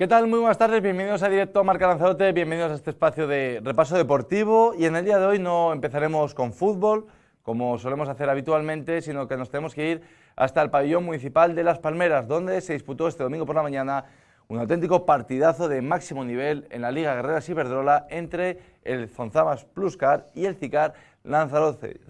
¿Qué tal? Muy buenas tardes, bienvenidos a Directo Marca Lanzarote, bienvenidos a este espacio de repaso deportivo. Y en el día de hoy no empezaremos con fútbol, como solemos hacer habitualmente, sino que nos tenemos que ir hasta el pabellón municipal de Las Palmeras, donde se disputó este domingo por la mañana un auténtico partidazo de máximo nivel en la Liga Guerreras Iberdrola entre el Zonzamas Pluscar y el Zicar Lanzarote.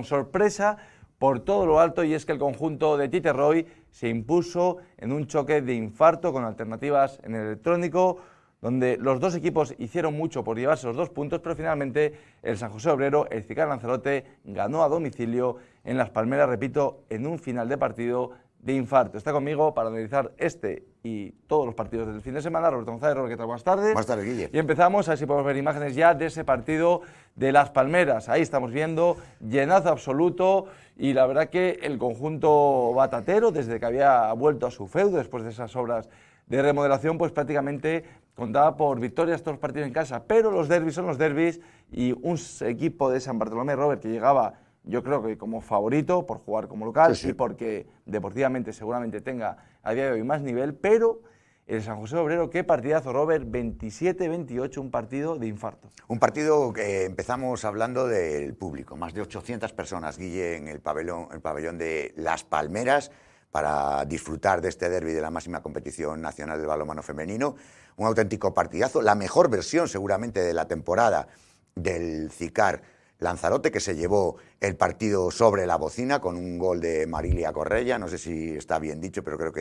Sorpresa por todo lo alto, y es que el conjunto de Tite Roy se impuso en un choque de infarto con alternativas en el electrónico, donde los dos equipos hicieron mucho por llevarse los 2 puntos, pero finalmente el San José Obrero, el Zicar Lanzarote, ganó a domicilio en Las Palmeras, repito, en un final de partido de infarto. Está conmigo para analizar este y todos los partidos del fin de semana Roberto González. Robert, ¿qué tal? Buenas tardes. Buenas tardes, Guille. Y empezamos, a ver si podemos ver imágenes ya de ese partido de Las Palmeras. Ahí estamos viendo llenazo absoluto, y la verdad que el conjunto batatero, desde que había vuelto a su feudo después de esas obras de remodelación, pues prácticamente contaba por victorias todos los partidos en casa. Pero los derbis son los derbis, y un equipo de San Bartolomé, Robert, que llegaba, yo creo que como favorito por jugar como local, sí, y porque deportivamente seguramente tenga a día de hoy más nivel, pero el San José Obrero, qué partidazo, Robert, 27-28, un partido de infarto. Un partido que empezamos hablando del público, más de 800 personas, Guille, en el pabellón de Las Palmeras, para disfrutar de este derbi de la máxima competición nacional del balonmano femenino. Un auténtico partidazo, la mejor versión seguramente de la temporada del Zicar Lanzarote, que se llevó el partido sobre la bocina con un gol de Marilia Correia. No sé si está bien dicho, pero creo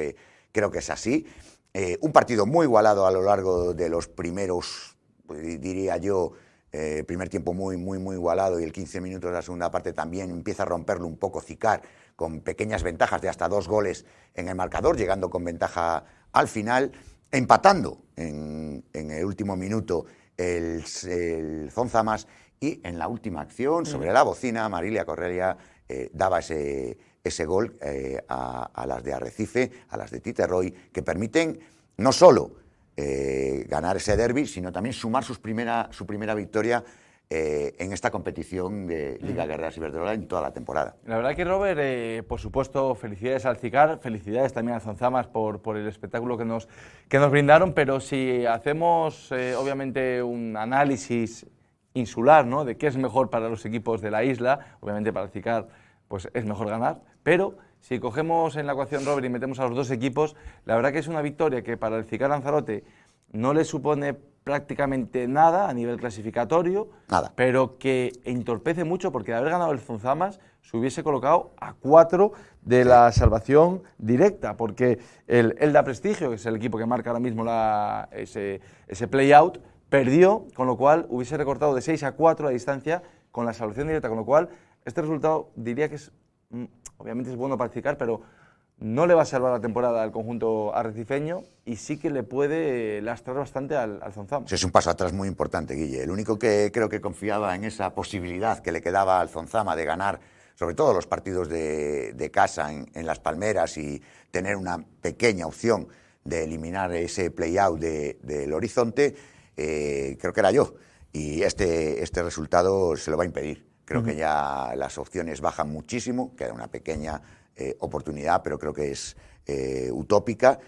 que es así. Un partido muy igualado a lo largo de los primeros, diría yo, primer tiempo muy igualado, y el 15 minutos de la segunda parte también empieza a romperlo un poco Zicar, con pequeñas ventajas de hasta 2 goles en el marcador, llegando con ventaja al final, empatando en el último minuto el Zonzamas, y en la última acción, sobre la bocina, Marilia Correia daba ese gol a las de Arrecife, a las de Tite Roy, que permiten no solo ganar ese derbi, sino también sumar su primera victoria en esta competición de Liga Guerreras Iberdrola en toda la temporada. La verdad que, Robert, por supuesto, felicidades al Zicar, felicidades también al Zonzamas por el espectáculo que nos brindaron, pero si hacemos obviamente un análisis insular, ¿no?, de qué es mejor para los equipos de la isla, obviamente para el Zicar pues es mejor ganar, pero si cogemos en la ecuación, Robert, y metemos a los dos equipos, la verdad que es una victoria que para el Zicar Lanzarote no le supone prácticamente nada a nivel clasificatorio, pero que entorpece mucho, porque de haber ganado el Zonzamas se hubiese colocado a 4 de la salvación directa, porque el Elda Prestigio, que es el equipo que marca ahora mismo ese play-out, perdió, con lo cual hubiese recortado de 6 a 4 la distancia con la salvación directa, con lo cual este resultado diría que es, obviamente es bueno para el Zicar, pero no le va a salvar la temporada al conjunto arrecifeño, y sí que le puede lastrar bastante al Zonzamas. Es un paso atrás muy importante, Guille. El único que creo que confiaba en esa posibilidad que le quedaba al Zonzamas de ganar, sobre todo los partidos de casa en Las Palmeras, y tener una pequeña opción de eliminar ese play-out del Horizonte, creo que era yo, y este resultado se lo va a impedir. Creo que ya las opciones bajan muchísimo, queda una pequeña oportunidad, pero creo que es utópica,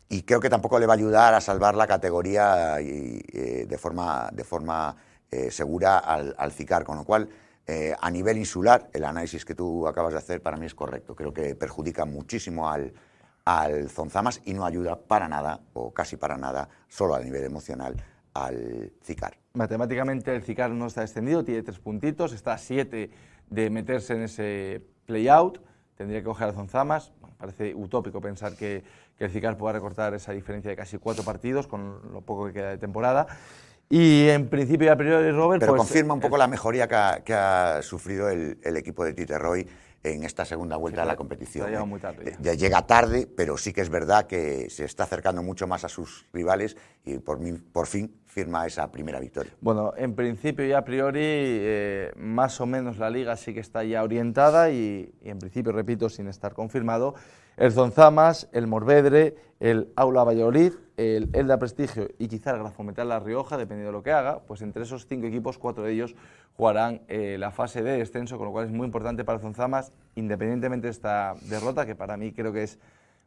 y creo que tampoco le va a ayudar a salvar la categoría de forma segura al Zicar, con lo cual a nivel insular el análisis que tú acabas de hacer para mí es correcto. Creo que perjudica muchísimo al Zonzamas y no ayuda para nada, o casi para nada, solo a nivel emocional, al Zicar. Matemáticamente el Zicar no está descendido, tiene 3 puntitos, está a 7 de meterse en ese play-out, tendría que coger al Zonzamas. Parece utópico pensar que el Zicar pueda recortar esa diferencia de casi 4 partidos con lo poco que queda de temporada. Y en principio y a priori, Robert... Pero pues, confirma un poco la mejoría que ha sufrido el equipo de Tite Roy en esta segunda vuelta de la competición. Llega muy tarde. Ya llega tarde, pero sí que es verdad que se está acercando mucho más a sus rivales, y por fin firma esa primera victoria. Bueno, en principio y a priori, más o menos la liga sí que está ya orientada, y en principio, repito, sin estar confirmado, el Zonzamas, el Morvedre, el Aula Valladolid, el Elda Prestigio y quizá el Grafometal La Rioja, dependiendo de lo que haga, pues entre esos 5 equipos, 4 de ellos jugarán la fase de descenso, con lo cual es muy importante para el Zonzamas, independientemente de esta derrota, que para mí creo que es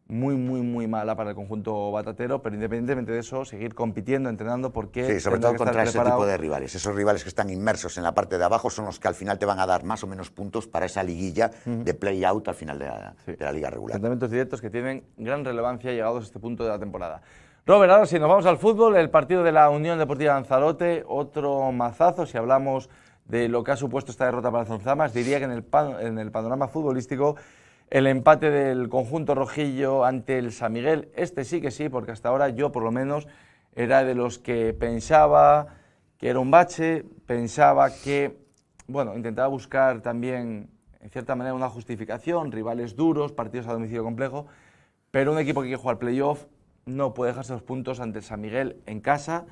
muy mala para el conjunto batatero, pero independientemente de eso, seguir compitiendo, entrenando, porque... Sí, sobre todo contra ese tipo de rivales. Esos rivales que están inmersos en la parte de abajo son los que al final te van a dar más o menos puntos para esa liguilla de play-out al final de la liga regular. Enfrentamientos directos que tienen gran relevancia llegados a este punto de la temporada. Robert, ahora sí, nos vamos al fútbol, el partido de la Unión Deportiva Lanzarote, otro mazazo, si hablamos de lo que ha supuesto esta derrota para Zonzamas, diría que en el panorama futbolístico el empate del conjunto rojillo ante el San Miguel, este sí que sí, porque hasta ahora yo por lo menos era de los que pensaba que era un bache, pensaba que, bueno, intentaba buscar también en cierta manera una justificación, rivales duros, partidos a domicilio complejo, pero un equipo que quiere jugar playoff no puede dejarse los puntos ante el San Miguel en casa,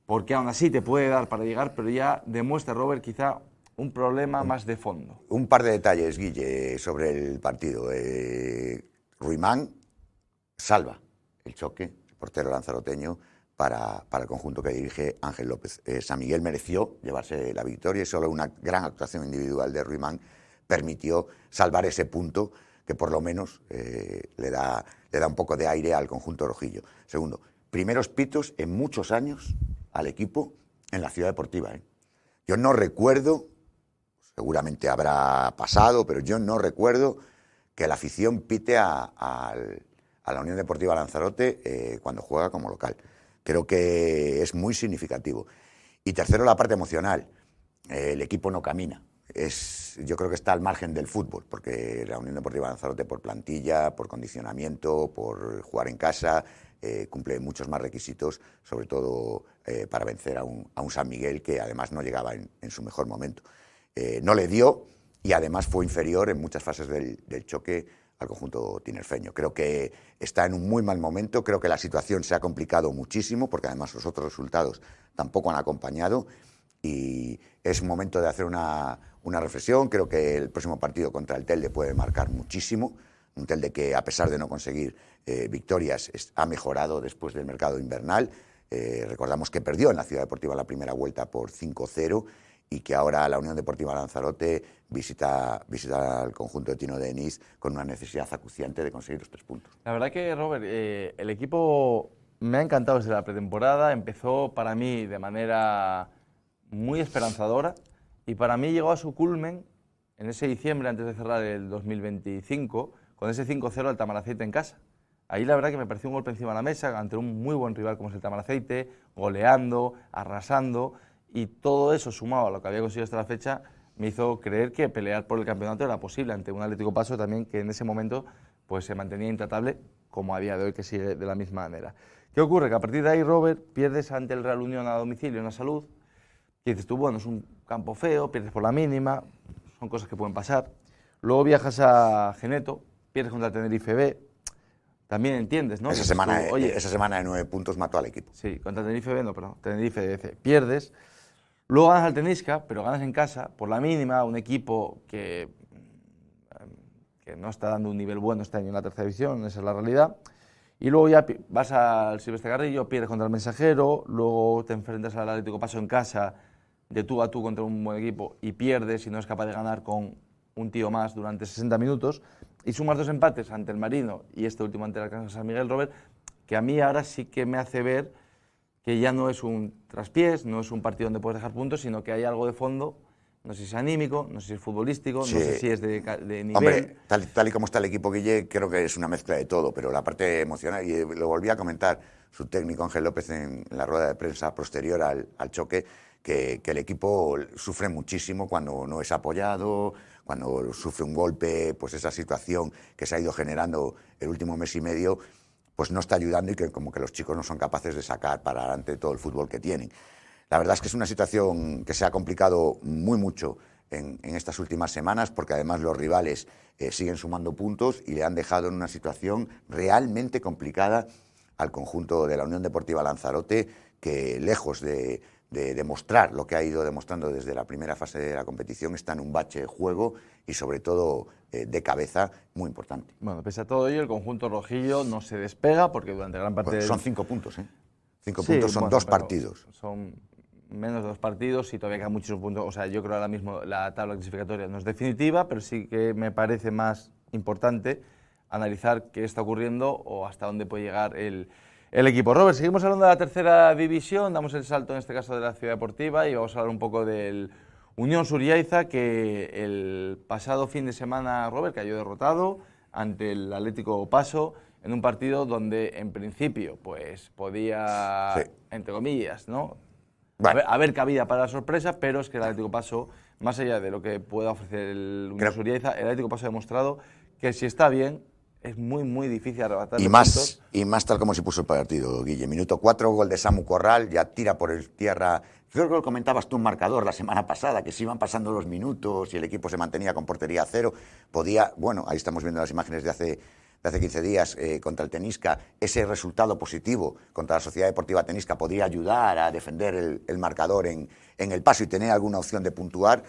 porque aún así te puede dar para llegar, pero ya demuestra, Robert, quizá un problema más de fondo. Un par de detalles, Guille, sobre el partido. Ruimán salva el choque, el portero lanzaroteño, para el conjunto que dirige Ángel López. San Miguel mereció llevarse la victoria y solo una gran actuación individual de Ruimán permitió salvar ese punto que por lo menos le da un poco de aire al conjunto rojillo. Segundo, primeros pitos en muchos años al equipo en la Ciudad Deportiva. Yo no recuerdo, seguramente habrá pasado, pero yo no recuerdo que la afición pite a la Unión Deportiva Lanzarote cuando juega como local. Creo que es muy significativo. Y tercero, la parte emocional. El equipo no camina. Yo creo que está al margen del fútbol, porque la Unión Deportiva Lanzarote, por plantilla, por condicionamiento, por jugar en casa, cumple muchos más requisitos, sobre todo para vencer a un San Miguel que además no llegaba en su mejor momento. No le dio y además fue inferior en muchas fases del choque al conjunto tinerfeño. Creo que está en un muy mal momento, creo que la situación se ha complicado muchísimo, porque además los otros resultados tampoco han acompañado y es momento de hacer una reflexión. Creo que el próximo partido contra el Telde puede marcar muchísimo. Un Telde que, a pesar de no conseguir victorias, ha mejorado después del mercado invernal. Recordamos que perdió en la Ciudad Deportiva la primera vuelta por 5-0 y que ahora la Unión Deportiva Lanzarote visita al conjunto de Tino de Denis con una necesidad acuciante de conseguir los 3 puntos. La verdad que, Robert, el equipo me ha encantado desde la pretemporada. Empezó para mí de manera muy esperanzadora y para mí llegó a su culmen en ese diciembre, antes de cerrar el 2025, con ese 5-0 al Tamaraceite en casa. Ahí la verdad que me pareció un golpe encima de la mesa ante un muy buen rival como es el Tamaraceite, goleando, arrasando, y todo eso sumado a lo que había conseguido hasta la fecha me hizo creer que pelear por el campeonato era posible ante un Atlético Paso también que en ese momento pues se mantenía intratable, como a día de hoy que sigue de la misma manera. ¿Qué ocurre? Que a partir de ahí, Robert, pierdes ante el Real Unión a domicilio en la Salud, y dices tú, bueno, es un campo feo, pierdes por la mínima, son cosas que pueden pasar. Luego viajas a Geneto, pierdes contra el Tenerife B, también entiendes, ¿no? Esa semana de 9 puntos mató al equipo. Sí, contra el Tenerife B, no, perdón, Tenerife C, pierdes. Luego ganas al Tenisca, pero ganas en casa, por la mínima, un equipo que no está dando un nivel bueno este año en la tercera división, esa es la realidad. Y luego ya vas al Silvestre Carrillo, pierdes contra el Mensajero, luego te enfrentas al Atlético Paso en casa, de tú a tú contra un buen equipo, y pierdes y no es capaz de ganar con un tío más durante 60 minutos, y sumas 2 empates ante el Marino y este último ante el Alcázar San Miguel, Robert, que a mí ahora sí que me hace ver que ya no es un traspiés, no es un partido donde puedes dejar puntos, sino que hay algo de fondo. No sé si es anímico, no sé si es futbolístico, sí. No sé si es de nivel. Hombre, tal y como está el equipo, Guille, creo que es una mezcla de todo, pero la parte emocional, y lo volví a comentar su técnico Ángel López en la rueda de prensa posterior al choque, que el equipo sufre muchísimo cuando no es apoyado, cuando sufre un golpe, pues esa situación que se ha ido generando el último mes y medio, pues no está ayudando y que como que los chicos no son capaces de sacar para adelante todo el fútbol que tienen. La verdad es que es una situación que se ha complicado muy mucho en estas últimas semanas, porque además los rivales siguen sumando puntos y le han dejado en una situación realmente complicada al conjunto de la Unión Deportiva Lanzarote, que lejos de demostrar lo que ha ido demostrando desde la primera fase de la competición, está en un bache de juego y sobre todo de cabeza muy importante. Bueno, pese a todo ello, el conjunto rojillo no se despega porque durante gran parte... Son 5 puntos, ¿eh? 5 puntos son 2 partidos. Son menos de 2 partidos y todavía quedan muchos puntos. O sea, yo creo que ahora mismo la tabla clasificatoria no es definitiva, pero sí que me parece más importante analizar qué está ocurriendo o hasta dónde puede llegar el equipo. Robert, seguimos hablando de la tercera división, damos el salto en este caso de la Ciudad Deportiva y vamos a hablar un poco del Unión Suriaiza, que el pasado fin de semana, Robert, cayó derrotado ante el Atlético Paso en un partido donde en principio pues podía, sí, entre comillas, ¿no? Bueno, haber cabida para la sorpresa, pero es que el Atlético Paso, más allá de lo que pueda ofrecer el Unión Suriaiza, el Atlético Paso ha demostrado que si está bien, es muy difícil arrebatar los puntos. Y más tal como se puso el partido, Guille. Minuto 4, gol de Samu Corral, ya tira por el tierra. Creo que lo comentabas tú un marcador la semana pasada, que si iban pasando los minutos y el equipo se mantenía con portería 0, podía, bueno, ahí estamos viendo las imágenes de hace 15 días contra el Tenisca, ese resultado positivo contra la Sociedad Deportiva Tenisca podría ayudar a defender el marcador en el Paso y tener alguna opción de puntuar,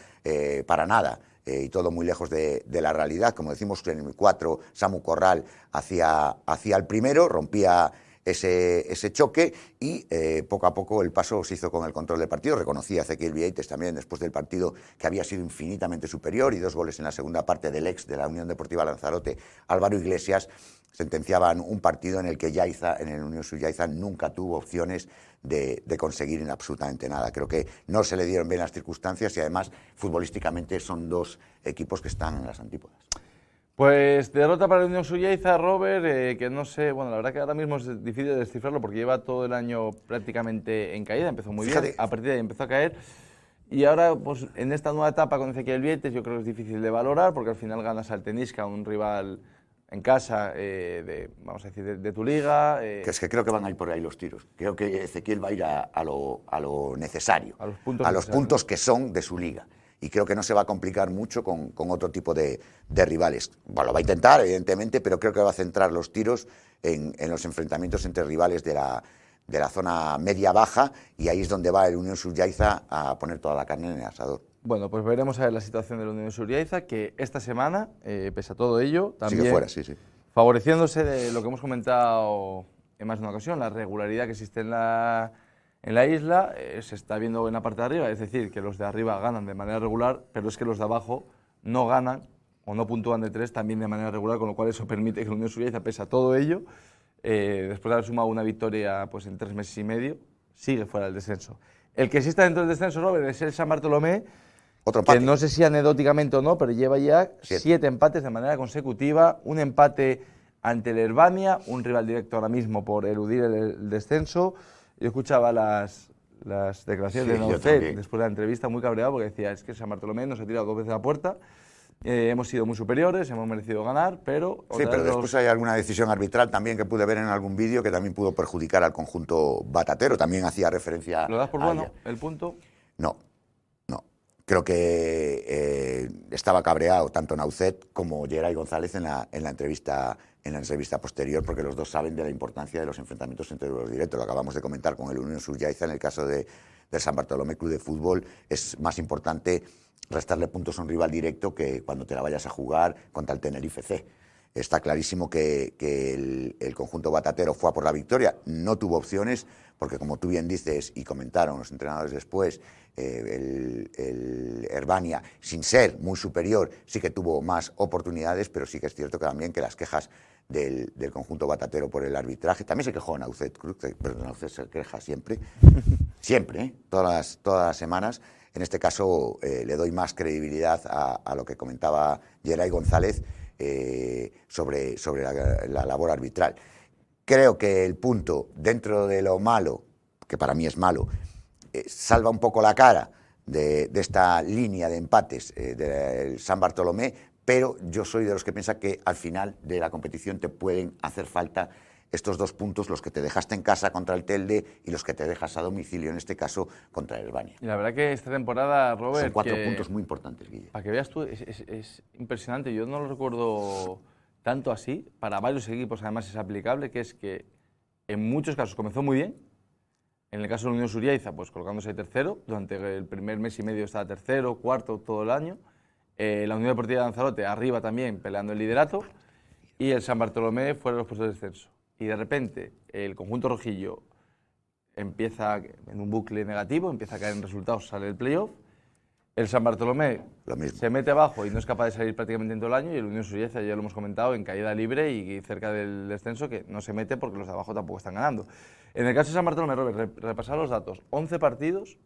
para nada. Y todo muy lejos de la realidad. Como decimos, en el 4, Samu Corral hacia el primero, rompía ese choque y poco a poco el Paso se hizo con el control del partido. Reconocía Ezequiel Vieites también después del partido que había sido infinitamente superior, y 2 goles en la segunda parte del ex de la Unión Deportiva Lanzarote, Álvaro Iglesias, sentenciaban un partido en el que Yaiza, en el Unión Suriaiza, nunca tuvo opciones de conseguir absolutamente nada. Creo que no se le dieron bien las circunstancias y además futbolísticamente son 2 equipos que están en las antípodas. Pues derrota para la Unión Suriaiza, Robert, que no sé, bueno, la verdad que ahora mismo es difícil de descifrarlo porque lleva todo el año prácticamente en caída, empezó muy bien, a partir de ahí empezó a caer y ahora pues en esta nueva etapa con Ezequiel Vieites yo creo que es difícil de valorar porque al final ganas al Tenisca, un rival en casa, vamos a decir, de tu liga. Que es que creo que van a ir por ahí los tiros. Creo que Ezequiel va a ir a lo necesario, a los puntos que son de su liga. Y creo que no se va a complicar mucho con otro tipo de rivales. Bueno, lo va a intentar, evidentemente, pero creo que va a centrar los tiros en los enfrentamientos entre rivales de la zona media-baja, y ahí es donde va el Unión Suriaiza a poner toda la carne en el asador. Bueno, pues veremos a ver la situación de la Unión Suriaiza, que esta semana, pese a todo ello, también sigue fuera, sí. Favoreciéndose de lo que hemos comentado en más de una ocasión, la regularidad que existe en la isla, se está viendo en la parte de arriba, es decir, que los de arriba ganan de manera regular, pero es que los de abajo no ganan o no puntúan de 3 también de manera regular, con lo cual eso permite que la Unión Suriaiza, pese a todo ello, después de haber sumado una victoria pues, en 3 meses y medio, sigue fuera del descenso. El que sí está dentro del descenso, Robert, es el San Bartolomé, que no sé si anecdóticamente o no, pero lleva ya 7 empates de manera consecutiva, un empate ante el Herbania, un rival directo ahora mismo por eludir el descenso. Yo escuchaba las declaraciones de Naucet después de la entrevista, muy cabreado, porque decía, es que San Bartolomé nos ha tirado 2 veces a la puerta, hemos sido muy superiores, hemos merecido ganar, pero... Sí, pero después hay alguna decisión arbitral también que pude ver en algún vídeo que también pudo perjudicar al conjunto batatero, también hacía referencia... ¿Lo das por bueno, el punto? No. Creo que estaba cabreado tanto Naucet como Geray González en la entrevista posterior, porque los dos saben de la importancia de los enfrentamientos entre los directos. Lo acabamos de comentar con el Unión Suriaiza. En el caso del San Bartolomé Club de Fútbol es más importante restarle puntos a un rival directo que cuando te la vayas a jugar contra el Tenerife C. Está clarísimo que el conjunto batatero fue a por la victoria, no tuvo opciones, porque como tú bien dices y comentaron los entrenadores después, el Herbania, sin ser muy superior, sí que tuvo más oportunidades, pero sí que es cierto que también que las quejas del conjunto batatero por el arbitraje, también se quejó Naucet Cruz, pero Naucet se queja siempre, todas las semanas. En este caso le doy más credibilidad a lo que comentaba Geray González, sobre la labor arbitral. Creo que el punto, dentro de lo malo, que para mí es malo, salva un poco la cara de esta línea de empates del San Bartolomé, pero yo soy de los que piensa que al final de la competición te pueden hacer falta estos 2 puntos, los que te dejaste en casa contra el Telde y los que te dejas a domicilio, en este caso contra el Herbania. Y la verdad que esta temporada, Robert... Son 4 puntos muy importantes, Guille. Para que veas tú, es impresionante. Yo no lo recuerdo tanto así. Para varios equipos además es aplicable, que es que en muchos casos comenzó muy bien. En el caso de la Unión Suriaiza, pues colocándose tercero. Durante el primer mes y medio estaba tercero, cuarto, todo el año. La Unión Deportiva de Lanzarote arriba también, peleando el liderato. Y el San Bartolomé fuera de los puestos de descenso. Y de repente el conjunto rojillo empieza en un bucle negativo, empieza a caer en resultados, sale el playoff, El San Bartolomé Lo mismo. se mete abajo y no es capaz de salir prácticamente en todo el año, y el Unión Suyeza, ya lo hemos comentado, en caída libre y cerca del descenso, que no se mete porque los de abajo tampoco están ganando. En el caso de San Bartolomé, Robert, repasar los datos. 11 partidos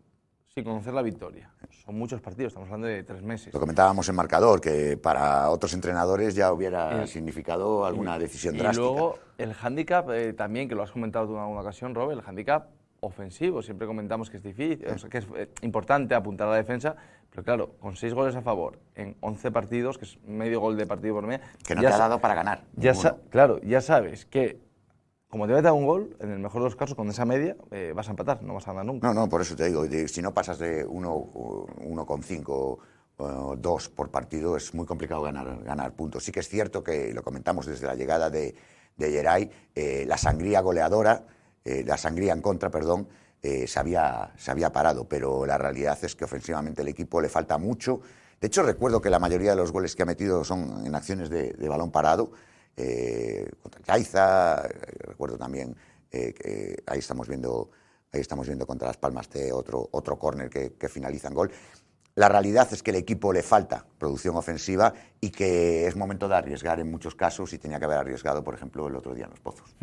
sin conocer la victoria. Son muchos partidos, estamos hablando de 3 meses. Lo comentábamos en marcador, que para otros entrenadores ya hubiera significado alguna decisión drástica. Y luego el hándicap también, que lo has comentado tú en alguna ocasión, Robert, el hándicap ofensivo. Siempre comentamos que es difícil, o sea, que es importante apuntar a la defensa, pero claro, con 6 goles a favor en 11 partidos, que es medio gol de partido por media. Que no te ha dado para ganar. Claro, ya sabes que como te metas un gol, en el mejor de los casos, con esa media, vas a empatar, no vas a ganar nunca. No, por eso te digo, si no pasas de 1,5 o 2 por partido, es muy complicado ganar puntos. Sí que es cierto que, lo comentamos desde la llegada de Geray, la sangría goleadora, la sangría en contra, perdón, se había parado, pero la realidad es que ofensivamente el equipo le falta mucho. De hecho, recuerdo que la mayoría de los goles que ha metido son en acciones de balón parado, contra el Caiza, recuerdo también que ahí estamos viendo contra Las Palmas otro córner que finaliza en gol. La realidad es que al equipo le falta producción ofensiva y que es momento de arriesgar en muchos casos, y tenía que haber arriesgado, por ejemplo, el otro día en Los Pozos.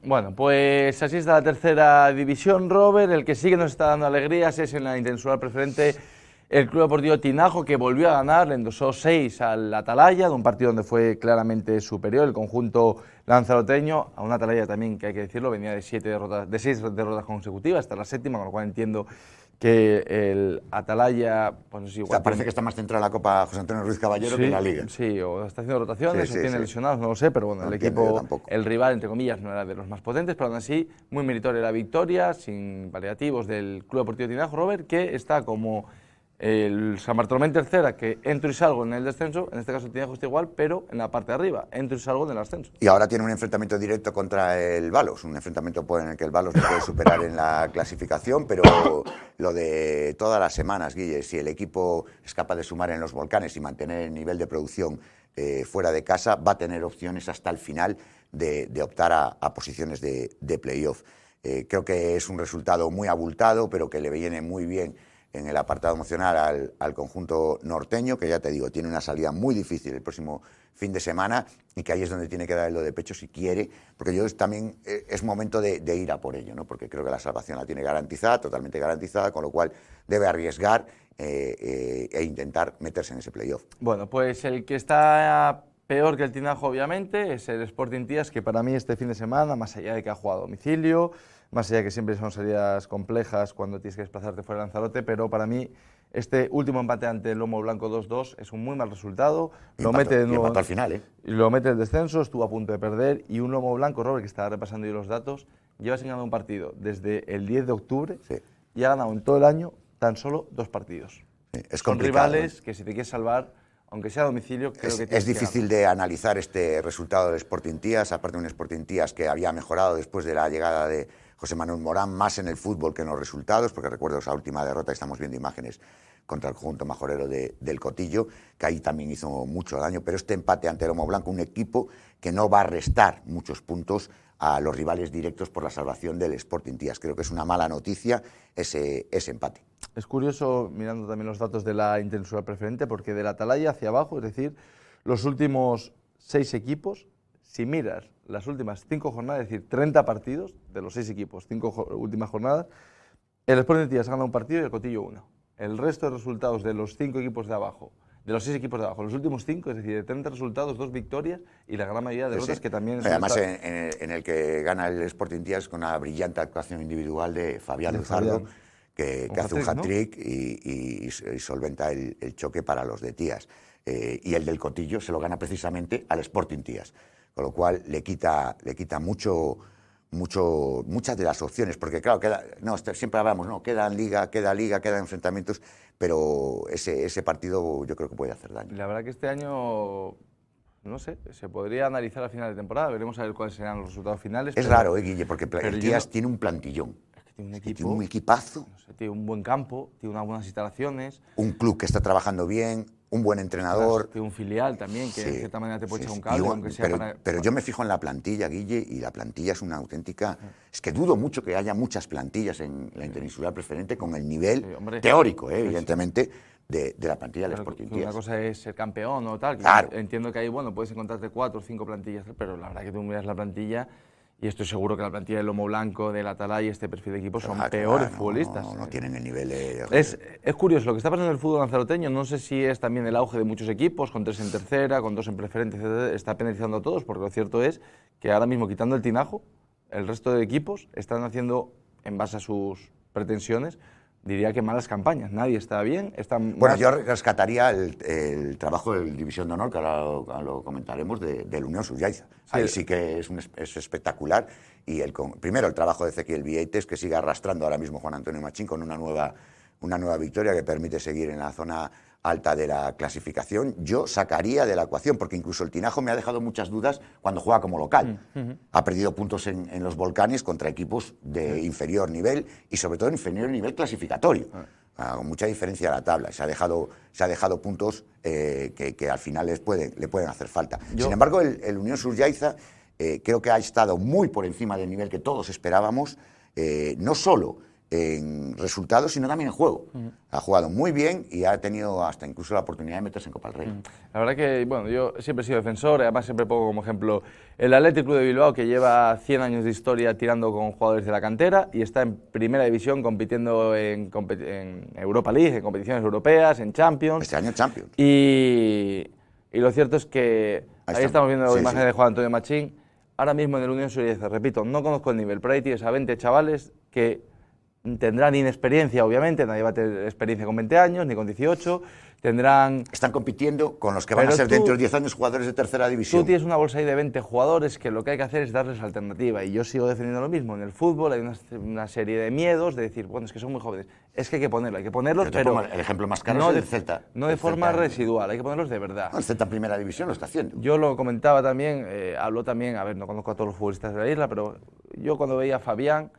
Bueno, pues así está la tercera división, Robert. El que sí que nos está dando alegrías es en la Interinsular Preferente el Club Deportivo Tinajo, que volvió a ganar, le endosó 6 al Atalaya, de un partido donde fue claramente superior el conjunto lanzaroteño, a un Atalaya también, que hay que decirlo, venía de 6 derrotas consecutivas, hasta la 7ª, con lo cual entiendo que el Atalaya, pues no sé, igual parece que está más centrado en la Copa José Antonio Ruiz Caballero que en la Liga. Sí, o está haciendo rotaciones, o tiene lesionados, no lo sé, pero bueno, el equipo, el rival, entre comillas, no era de los más potentes, pero aún así, muy meritoria la victoria, sin paliativos, del Club Deportivo Tinajo, Robert, que está como el San Bartolomé en tercera, que entro y salgo en el descenso, en este caso Tinajo está igual, pero en la parte de arriba, entro y salgo en el ascenso. Y ahora tiene un enfrentamiento directo contra el Balos, un enfrentamiento en el que el Balos no puede superar en la clasificación, pero lo de todas las semanas, Guille, si el equipo es capaz de sumar en los Volcanes y mantener el nivel de producción fuera de casa, va a tener opciones hasta el final de optar a posiciones de playoff. Creo que es un resultado muy abultado, pero que le viene muy bien en el apartado emocional al conjunto norteño, que ya te digo, tiene una salida muy difícil el próximo fin de semana, y que ahí es donde tiene que dar el do de pecho si quiere, porque yo también es momento de ir a por ello, ¿no? Porque creo que la salvación la tiene garantizada, totalmente garantizada, con lo cual debe arriesgar e intentar meterse en ese playoff. Bueno, pues el que está peor que el Tinajo, obviamente, es el Sporting Tías, que para mí este fin de semana, más allá de que ha jugado a domicilio, más allá de que siempre son salidas complejas cuando tienes que desplazarte fuera de Lanzarote, pero para mí este último empate ante el Lomo Blanco 2-2 es un muy mal resultado. Lo mete de nuevo al final, lo mete el descenso, estuvo a punto de perder, y un Lomo Blanco, Robert, que estaba repasando yo los datos, lleva sin ganar un partido desde el 10 de octubre y ha ganado en todo el año tan solo 2 partidos. Es Son rivales que, si te quieres salvar, aunque sea a domicilio, creo que es difícil de analizar este resultado del Sporting Tías, aparte de un Sporting Tías que había mejorado después de la llegada de José Manuel Morán, más en el fútbol que en los resultados, porque recuerdo esa última derrota, estamos viendo imágenes contra el conjunto majorero del Cotillo, que ahí también hizo mucho daño, pero este empate ante el Lomo Blanco, un equipo que no va a restar muchos puntos a los rivales directos por la salvación del Sporting Tías. Creo que es una mala noticia ese empate. Es curioso, mirando también los datos de la Interinsular Preferente, porque del Atalaya hacia abajo, es decir, los últimos 6 equipos, si miras las últimas 5 jornadas, es decir, 30 partidos de los 6 equipos, 5 últimas jornadas, el Sporting Tías ha ganado un partido y el Cotillo 1. El resto de resultados de los 5 equipos de abajo, de los 6 equipos de abajo, los últimos 5, es decir, de 30 resultados, 2 victorias y la gran mayoría de derrotas, que también... Además, en el que gana el Sporting Tías con una brillante actuación individual de Fabián Luzardo, que hace un hat-trick, ¿no? y solventa el choque para los de Tías. Y el del Cotillo se lo gana precisamente al Sporting Tías, con lo cual le quita muchas de las opciones, porque claro, siempre hablamos, no, queda enfrentamientos, pero ese partido yo creo que puede hacer daño. La verdad que este año, no sé, se podría analizar a final de temporada, veremos a ver cuáles serán los resultados finales. Es raro, Guille, porque el Tías tiene un plantillón. Tiene un equipazo. No sé, tiene un buen campo, tiene unas buenas instalaciones. Un club que está trabajando bien, un buen entrenador. Tiene un filial también, que de cierta manera te puede echar un cable, aunque sea pero yo me fijo en la plantilla, Guille, y la plantilla es una auténtica... Es que dudo mucho que haya muchas plantillas en la Interinsular Preferente con el nivel teórico, evidentemente, de la plantilla del Claro, Sporting que Tías. una cosa es ser campeón o tal, que Claro. entiendo que ahí, bueno, puedes encontrarte 4 o 5 plantillas, pero la verdad que tú miras la plantilla y estoy seguro que la plantilla del Lomo Blanco, del Atalay, este perfil de equipo son peores futbolistas. No tienen el nivel de... Es curioso lo que está pasando en el fútbol lanzaroteño, no sé si es también el auge de muchos equipos, con 3 en tercera, con 2 en preferente, etc., está penalizando a todos, porque lo cierto es que ahora mismo, quitando el Tinajo, el resto de equipos están haciendo, en base a sus pretensiones, diría que malas campañas. Nadie está bien. Bueno, yo rescataría el trabajo del División de Honor, que ahora lo comentaremos, del Unión Sullaiza. Sí. Ahí sí que es espectacular. Y primero el trabajo de Ezequiel Vieites, que sigue arrastrando ahora mismo Juan Antonio Machín con una nueva victoria que permite seguir en la zona alta de la clasificación. Yo sacaría de la ecuación, porque incluso el Tinajo me ha dejado muchas dudas cuando juega como local. Ha perdido puntos en los Volcanes contra equipos de inferior nivel y sobre todo inferior nivel clasificatorio. Con mucha diferencia a la tabla. Se ha dejado puntos que al final le pueden hacer falta. Sin embargo, el Unión Sullaiza creo que ha estado muy por encima del nivel que todos esperábamos, no solo en resultados, sino también en juego. Ha jugado muy bien y ha tenido hasta incluso la oportunidad de meterse en Copa del Rey. La verdad que, bueno, yo siempre he sido defensor, además siempre pongo como ejemplo el Athletic Club de Bilbao, que lleva 100 años de historia tirando con jugadores de la cantera y está en primera división compitiendo en Europa League, en competiciones europeas, en Champions. Este año Champions. Y lo cierto es que ahí estamos viendo imágenes de Juan Antonio Machín. Ahora mismo en el Unión Sullaiza, repito, no conozco el nivel, pero ahí tienes a 20 chavales que tendrán inexperiencia, obviamente, nadie va a tener experiencia con 20 años, ni con 18, Están compitiendo con los que van a ser dentro de 10 años jugadores de tercera división. Tú tienes una bolsa ahí de 20 jugadores que lo que hay que hacer es darles alternativa, y yo sigo defendiendo lo mismo. En el fútbol hay una serie de miedos de decir, bueno, es que son muy jóvenes, es que hay que ponerlos, pero el ejemplo más claro no es el Celta. No de forma residual, hay que ponerlos de verdad. El Celta en primera división lo está haciendo. Yo lo comentaba también, hablo también, a ver, no conozco a todos los futbolistas de la isla, pero yo cuando veía a Fabián,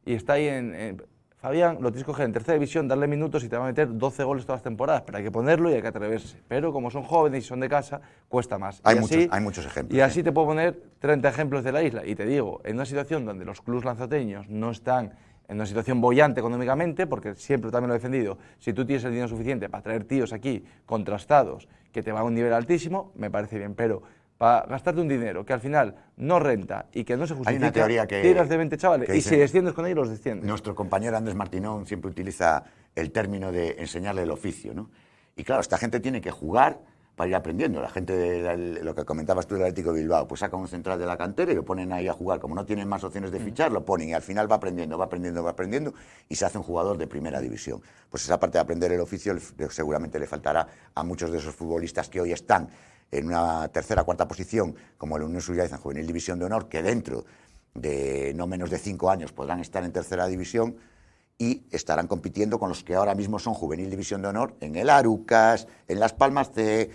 y está ahí Fabián, lo tienes que coger en tercera división, darle minutos y te va a meter 12 goles todas las temporadas, pero hay que ponerlo y hay que atreverse. Pero como son jóvenes y son de casa, cuesta más. Hay muchos ejemplos. Y así te puedo poner 30 ejemplos de la isla. Y te digo, en una situación donde los clubes lanzateños no están en una situación boyante económicamente, porque siempre también lo he defendido, si tú tienes el dinero suficiente para traer tíos aquí contrastados, que te van a un nivel altísimo, me parece bien, pero para gastarte un dinero que al final no renta y que no se justifica, hay una teoría que tiras de 20 chavales y si desciendes con ellos, los desciendes. Nuestro compañero Andrés Martinón siempre utiliza el término de enseñarle el oficio, ¿no? Y claro, esta gente tiene que jugar para ir aprendiendo. La gente de lo que comentabas tú del Atlético de Bilbao, pues saca un central de la cantera y lo ponen ahí a jugar. Como no tienen más opciones de fichar, lo ponen y al final va aprendiendo y se hace un jugador de primera división. Pues esa parte de aprender el oficio seguramente le faltará a muchos de esos futbolistas que hoy están en una tercera o cuarta posición, como el Unión Sullaiza en Juvenil División de Honor, que dentro de no menos de 5 años podrán estar en tercera división y estarán compitiendo con los que ahora mismo son Juvenil División de Honor en el Arucas, en Las Palmas C,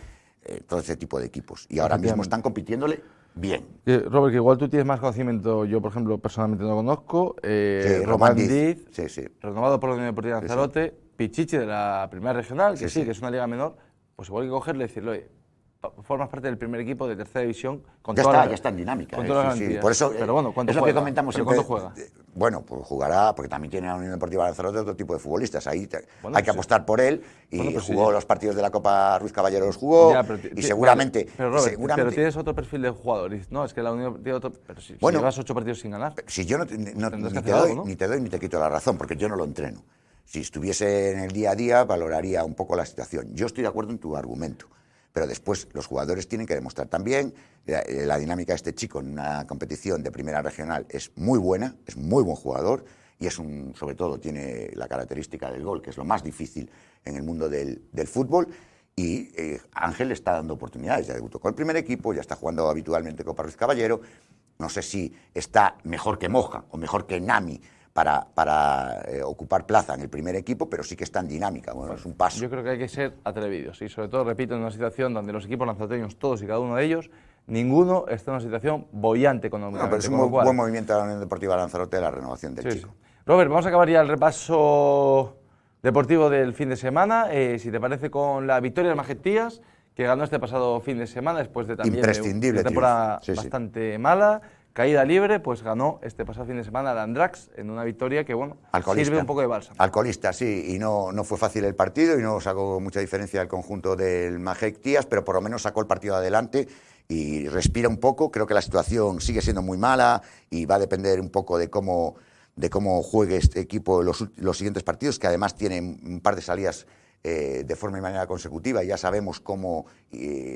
todo ese tipo de equipos. Y ahora mismo están compitiéndole bien. Robert, que igual tú tienes más conocimiento, yo por ejemplo personalmente no lo conozco, Román Diz, renovado por la Unión Deportiva Lanzarote, Pichichi de la Primera Regional, que que es una liga menor, pues igual hay que cogerle y decirle, oye, formas parte del primer equipo de tercera división con ya está en dinámica. Con todas las garantías. Por eso, pero bueno, ¿cuánto es lo juega? que comentamos siempre. ¿Cuánto juega? Bueno, pues jugará, porque también tiene la Unión Deportiva Lanzarote otro tipo de futbolistas. Ahí hay que apostar por él y jugó los partidos de la Copa Ruiz Caballero, los jugó y seguramente... Pero Robert, pero tienes otro perfil de jugadores. No, es que la Unión tiene otro... Pero si llevas 8 partidos sin ganar... Si yo ni te doy ni te quito la razón, porque yo no lo entreno. Si estuviese en el día a día, valoraría un poco la situación. Yo estoy de acuerdo en tu argumento. Pero después los jugadores tienen que demostrar también. La dinámica de este chico en una competición de primera regional es muy buena, es muy buen jugador y sobre todo tiene la característica del gol, que es lo más difícil en el mundo del fútbol. Y Ángel le está dando oportunidades, ya debutó con el primer equipo, ya está jugando habitualmente Copa Ruiz Caballero. No sé si está mejor que Moja o mejor que Nami para ocupar plaza en el primer equipo, pero sí que está en dinámica. Bueno, es un paso. Yo creo que hay que ser atrevidos y sobre todo, repito, en una situación donde los equipos lanzaroteños, todos y cada uno de ellos, ninguno está en una situación boyante económicamente. No, pero es un buen movimiento de la Unión Deportiva Lanzarote de la renovación del chico. Sí. Robert, vamos a acabar ya el repaso deportivo del fin de semana, si te parece, con la victoria del Majetías, que ganó este pasado fin de semana después de también imprescindible, una temporada bastante mala, caída libre, pues ganó este pasado fin de semana al Andrax en una victoria que, bueno, sirve un poco de bálsamo. Alcolista, sí, y no fue fácil el partido y no sacó mucha diferencia el conjunto del Majek Tías, pero por lo menos sacó el partido adelante y respira un poco. Creo que la situación sigue siendo muy mala y va a depender un poco de cómo juegue este equipo los siguientes partidos, que además tiene un par de salidas de forma y manera consecutiva, y ya sabemos cómo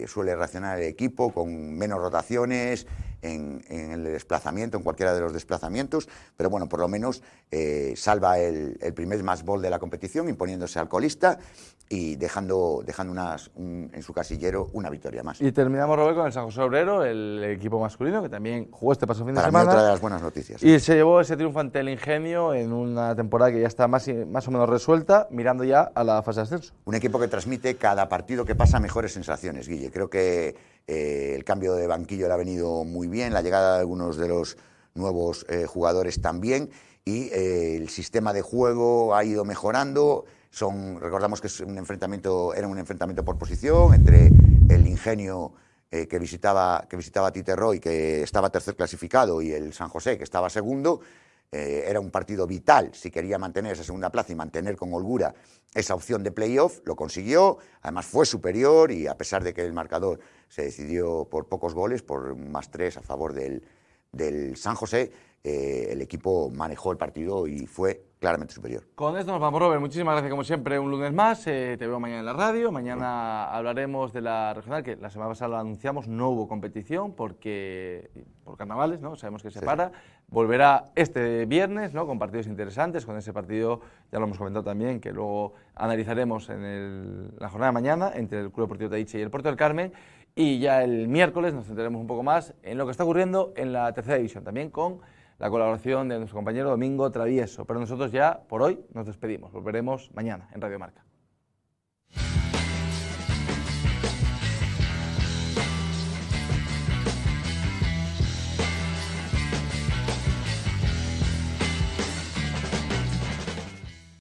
suele reaccionar el equipo, con menos rotaciones en el desplazamiento, en cualquiera de los desplazamientos, pero bueno, por lo menos salva el primer match ball de la competición, imponiéndose al colista y dejando en su casillero una victoria más. Y terminamos, Robert, con el San José Obrero, el equipo masculino, que también jugó este pasado fin de semana. Para mí otra de las buenas noticias. Y se llevó ese triunfo ante el Ingenio en una temporada que ya está más o menos resuelta, mirando ya a la fase de ascenso. Un equipo que transmite cada partido que pasa mejores sensaciones, Guille. Creo que el cambio de banquillo le ha venido muy bien, la llegada de algunos de los nuevos jugadores también, y el sistema de juego ha ido mejorando. Recordamos que era un enfrentamiento por posición entre el Ingenio que visitaba Titerroy, que estaba tercer clasificado, y el San José, que estaba segundo. Era un partido vital si quería mantener esa segunda plaza y mantener con holgura esa opción de playoff. Lo consiguió, además fue superior, y a pesar de que el marcador se decidió por pocos goles, por +3 a favor del San José, el equipo manejó el partido y fue claramente superior. Con esto nos vamos, Robert. Muchísimas gracias, como siempre, un lunes más. Te veo mañana en la radio. Mañana hablaremos de la regional, que la semana pasada lo anunciamos, no hubo competición por carnavales, ¿no? Sabemos que se para. Volverá este viernes, ¿no? Con partidos interesantes, con ese partido, ya lo hemos comentado también, que luego analizaremos en la jornada de mañana entre el Club Deportivo Taiche y el Puerto del Carmen. Y ya el miércoles nos centraremos un poco más en lo que está ocurriendo en la tercera división, también con la colaboración de nuestro compañero Domingo Travieso. Pero nosotros ya, por hoy, nos despedimos. Volveremos mañana en Radio Marca.